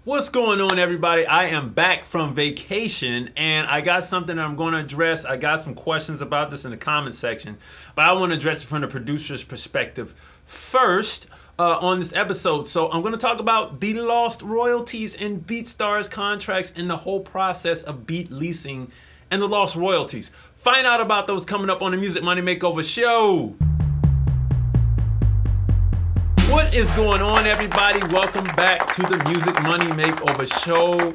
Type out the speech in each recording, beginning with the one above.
What's going on, everybody? I am back from vacation and I got something I'm going to address. I got some questions about this in the comment section, but I want to address it from the producer's perspective first on this episode. So I'm going to talk about the lost royalties in Beatstars contracts and the whole process of beat leasing and the lost royalties. Find out about those coming up on the Music Money Makeover show. What is going on, everybody? Welcome back to the Music Money Makeover show.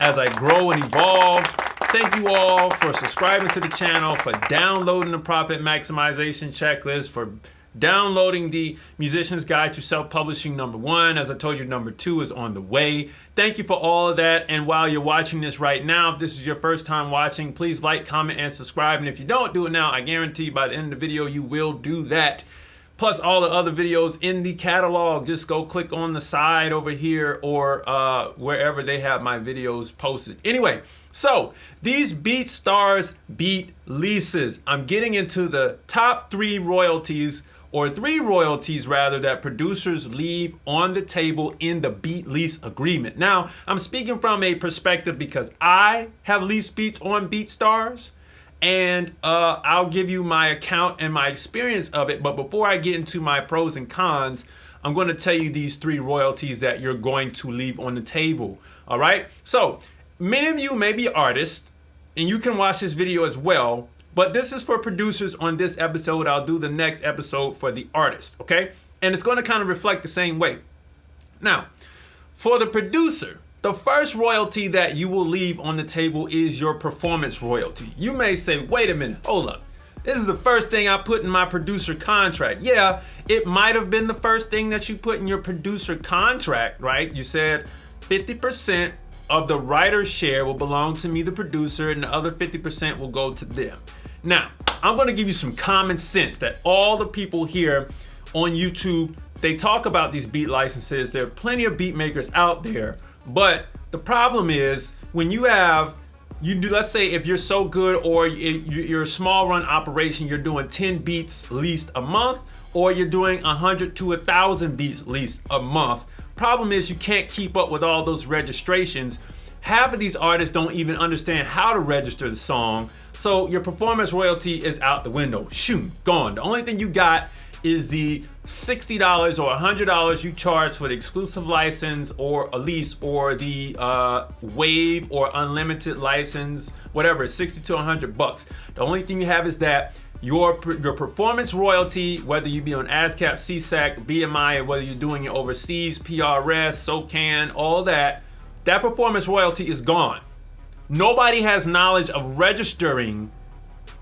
As I grow and evolve, thank you all for subscribing to the channel, for downloading the Profit Maximization Checklist, for downloading the Musician's Guide to Self-Publishing #1. As I told you, #2 is on the way. Thank you for all of that. And while you're watching this right now, if this is your first time watching, please like, comment, and subscribe. And if you don't do it now, I guarantee by the end of the video, you will do that. Plus all the other videos in the catalog. Just go click on the side over here or wherever they have my videos posted. Anyway, so these Beatstars beat leases. I'm getting into the top 3 royalties, or 3 royalties rather, that producers leave on the table in the beat lease agreement. Now, I'm speaking from a perspective because I have leased beats on Beatstars. And I'll give you my account and my experience of it. But before I get into my pros and cons, I'm going to tell you these 3 royalties that you're going to leave on the table. All right. So many of you may be artists and you can watch this video as well. But this is for producers on this episode. I'll do the next episode for the artist. OK, and it's going to kind of reflect the same way. Now, for the producer, the first royalty that you will leave on the table is your performance royalty. You may say, wait a minute, hold up. This is the first thing I put in my producer contract. Yeah, it might have been the first thing that you put in your producer contract, right? You said 50% of the writer's share will belong to me, the producer, and the other 50% will go to them. Now, I'm gonna give you some common sense that all the people here on YouTube, they talk about these beat licenses. There are plenty of beat makers out there. But the problem is when you do, let's say if you're so good or you're a small run operation, you're doing 10 beats leased a month, or you're doing 100 to 1,000 beats leased a month. Problem is you can't keep up with all those registrations. Half of these artists don't even understand how to register the song. So your performance royalty is out the window. Shoot, gone. The only thing you got is the $60 or $100 you charge for the exclusive license or a lease, or the wave or unlimited license, whatever, 60 to 100 bucks. The only thing you have is that your performance royalty, whether you be on ASCAP, CSAC, BMI, whether you're doing it overseas, PRS, SOCAN, all that performance royalty is gone. Nobody has knowledge of registering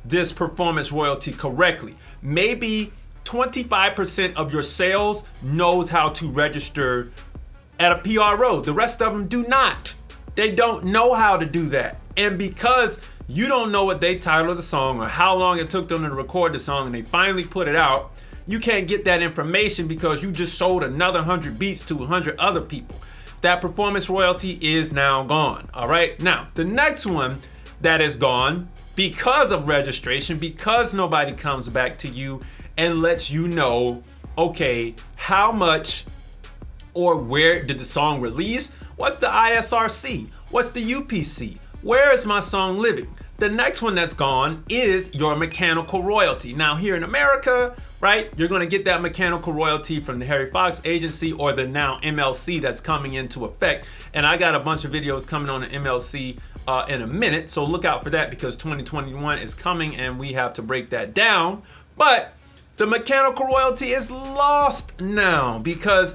this performance royalty correctly. Maybe 25% of your sales knows how to register at a PRO. The rest of them do not. They don't know how to do that. And because you don't know what they titled the song or how long it took them to record the song and they finally put it out, you can't get that information because you just sold another 100 beats to 100 other people. That performance royalty is now gone. All right. Now, the next one that is gone because of registration, because nobody comes back to you and lets you know, okay, how much or where did the song release? What's the ISRC? What's the UPC? Where is my song living? The next one that's gone is your mechanical royalty. Now here in America, right, you're gonna get that mechanical royalty from the Harry Fox agency or the now MLC that's coming into effect. And I got a bunch of videos coming on the MLC in a minute, so look out for that because 2021 is coming and we have to break that down. But the mechanical royalty is lost now because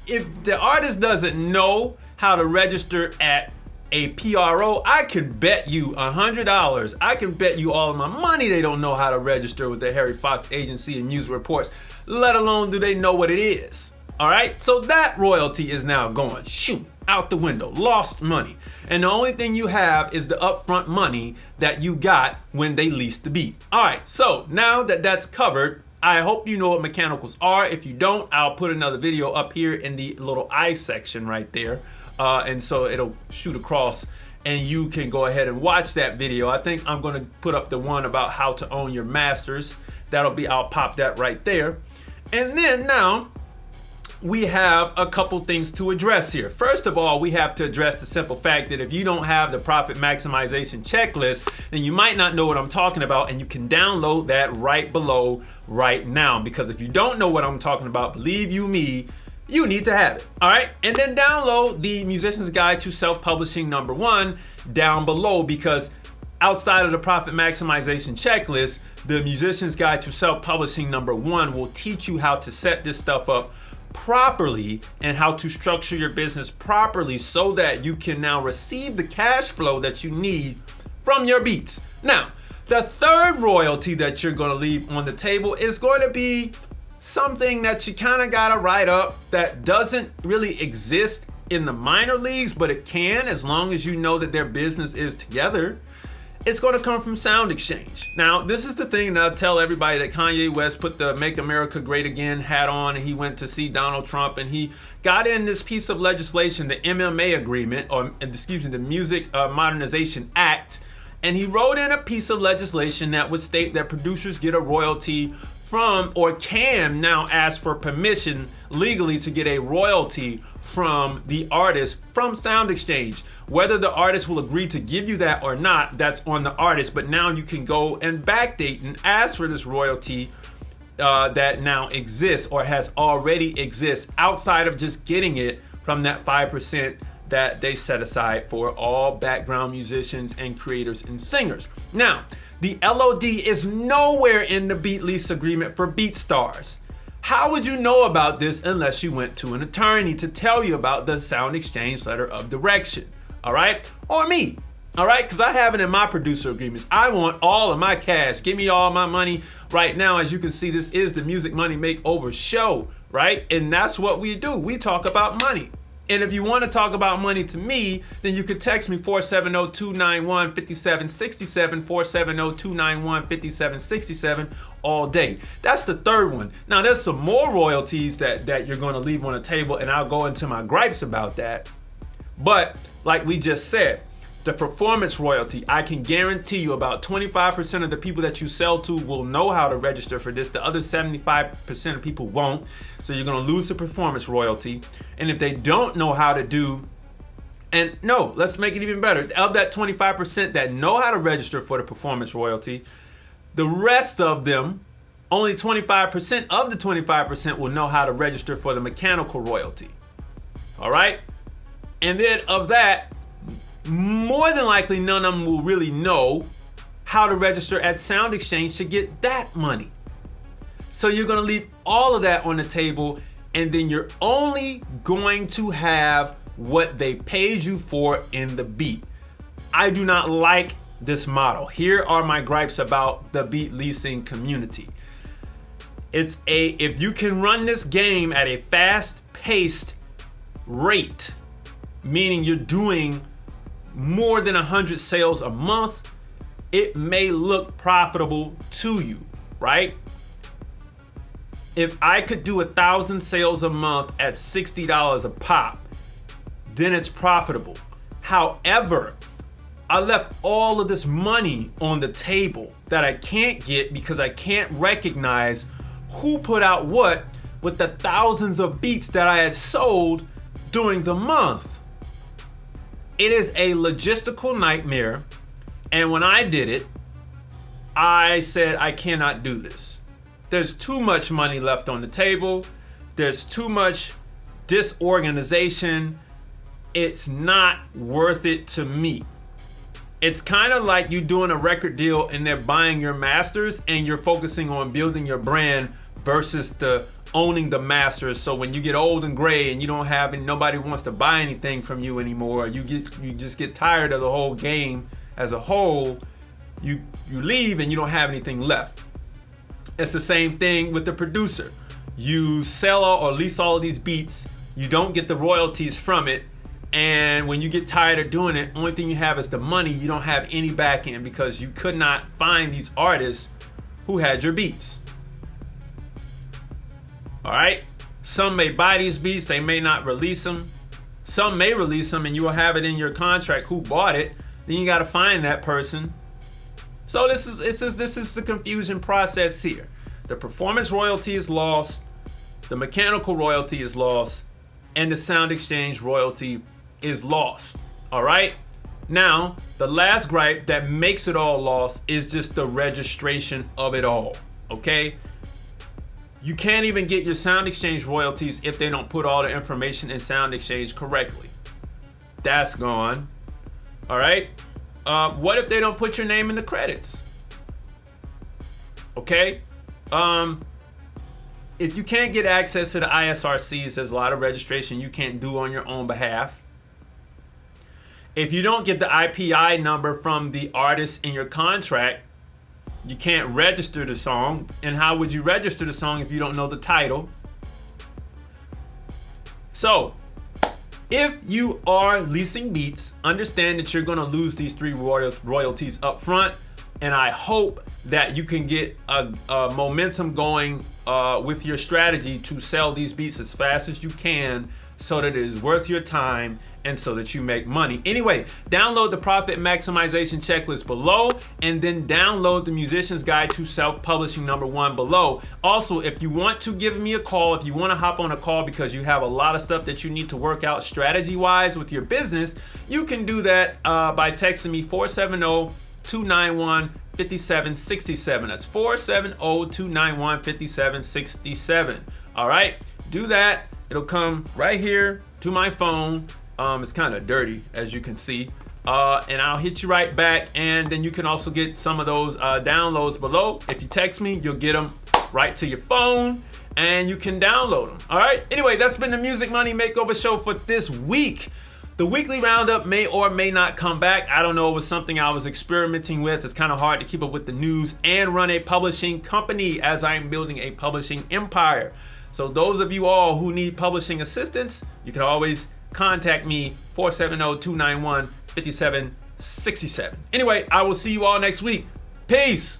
if the artist doesn't know how to register at a PRO, I can bet you $100. I can bet you all of my money they don't know how to register with the Harry Fox agency and music reports, let alone do they know what it is. All right, so that royalty is now gone. Shoot, out the window, lost money. And the only thing you have is the upfront money that you got when they leased the beat. All right, so now that that's covered, I hope you know what mechanicals are. If you don't, I'll put another video up here in the little I section right there. And so it'll shoot across and you can go ahead and watch that video. I think I'm gonna put up the one about how to own your masters. I'll pop that right there. And then now, we have a couple things to address here. First of all, we have to address the simple fact that if you don't have the profit maximization checklist, then you might not know what I'm talking about, and you can download that right below right now. Because if you don't know what I'm talking about, believe you me, you need to have it. All right. And then download the Musician's Guide to Self-Publishing #1 down below, because outside of the profit maximization checklist, the Musician's Guide to Self-Publishing #1 will teach you how to set this stuff up properly and how to structure your business properly so that you can now receive the cash flow that you need from your beats. Now, the third royalty that you're going to leave on the table is going to be something that you kind of got to write up that doesn't really exist in the minor leagues, but it can, as long as you know that their business is together. It's going to come from Sound Exchange. Now, this is the thing that I tell everybody, that Kanye West put the Make America Great Again hat on, and he went to see Donald Trump, and he got in this piece of legislation, the MMA agreement, or excuse me, the Music Modernization Act, and he wrote in a piece of legislation that would state that producers get a royalty from, or can now ask for permission legally to get a royalty from the artist from Sound Exchange. Whether the artist will agree to give you that or not, that's on the artist, but now you can go and backdate and ask for this royalty that now exists or has already exists, outside of just getting it from that 5% that they set aside for all background musicians and creators and singers. Now, the LOD is nowhere in the beat lease agreement for Beatstars. How would you know about this unless you went to an attorney to tell you about the Sound Exchange letter of direction? All right? Or me. All right? Because I have it in my producer agreements. I want all of my cash. Give me all my money right now. As you can see, this is the Music Money Makeover show, right? And that's what we do. We talk about money. And if you want to talk about money to me, then you can text me 470-291-5767, 470-291-5767 all day. That's the third one. Now, there's some more royalties that you're going to leave on the table, and I'll go into my gripes about that. But like we just said, the performance royalty, I can guarantee you about 25% of the people that you sell to will know how to register for this. The other 75% of people won't. So you're going to lose the performance royalty. And if they don't know how to do, and no, let's make it even better. Of that 25% that know how to register for the performance royalty, the rest of them, only 25% of the 25% will know how to register for the mechanical royalty. All right? And then of that, more than likely, none of them will really know how to register at Sound Exchange to get that money. So you're going to leave all of that on the table, and then you're only going to have what they paid you for in the beat. I do not like this model. Here are my gripes about the beat leasing community. If you can run this game at a fast-paced rate, meaning you're doing more than 100 sales a month, it may look profitable to you, right? If I could do 1,000 sales a month at $60 a pop, then it's profitable. However, I left all of this money on the table that I can't get because I can't recognize who put out what with the thousands of beats that I had sold during the month. It is a logistical nightmare, and when I did it, I said I cannot do this. There's too much money left on the table. There's too much disorganization. It's not worth it to me. It's kind of like you doing a record deal and they're buying your masters and you're focusing on building your brand versus owning the masters. So when you get old and gray and you don't have any, nobody wants to buy anything from you anymore, you just get tired of the whole game as a whole, you leave and you don't have anything left. It's the same thing with the producer. You sell or lease all of these beats, you don't get the royalties from it, and when you get tired of doing it, only thing you have is the money. You don't have any back end because you could not find these artists who had your beats. All right? Some may buy these beats, they may not release them. Some may release them and you will have it in your contract who bought it. Then you got to find that person. So this is the confusion process here. The performance royalty is lost. the mechanical royalty is lost, and the sound exchange royalty is lost. All right? Now, the last gripe that makes it all lost is just the registration of it all. Okay? You can't even get your sound exchange royalties if they don't put all the information in sound exchange correctly. That's gone. All right? What if they don't put your name in the credits? Okay? If you can't get access to the ISRCs, there's a lot of registration you can't do on your own behalf. If you don't get the IPI number from the artist in your contract, you can't register the song. And how would you register the song if you don't know the title? So, if you are leasing beats, understand that you're going to lose these 3 royalties up front. And I hope that you can get a momentum going with your strategy to sell these beats as fast as you can so that it is worth your time and so that you make money. Anyway, download the profit maximization checklist below, and then download the musician's guide to self-publishing #1 below. Also, if you want to give me a call, if you want to hop on a call because you have a lot of stuff that you need to work out strategy-wise with your business, you can do that by texting me 470-291-5767. That's 470-291-5767. All right, do that. It'll come right here to my phone. It's kind of dirty, as you can see. And I'll hit you right back. And then you can also get some of those downloads below. If you text me, you'll get them right to your phone and you can download them. All right. Anyway, that's been the Music Money Makeover Show for this week. The weekly roundup may or may not come back. I don't know. It was something I was experimenting with. It's kind of hard to keep up with the news and run a publishing company as I'm building a publishing empire. So those of you all who need publishing assistance, you can always contact me, 470-291-5767. Anyway, I will see you all next week. Peace.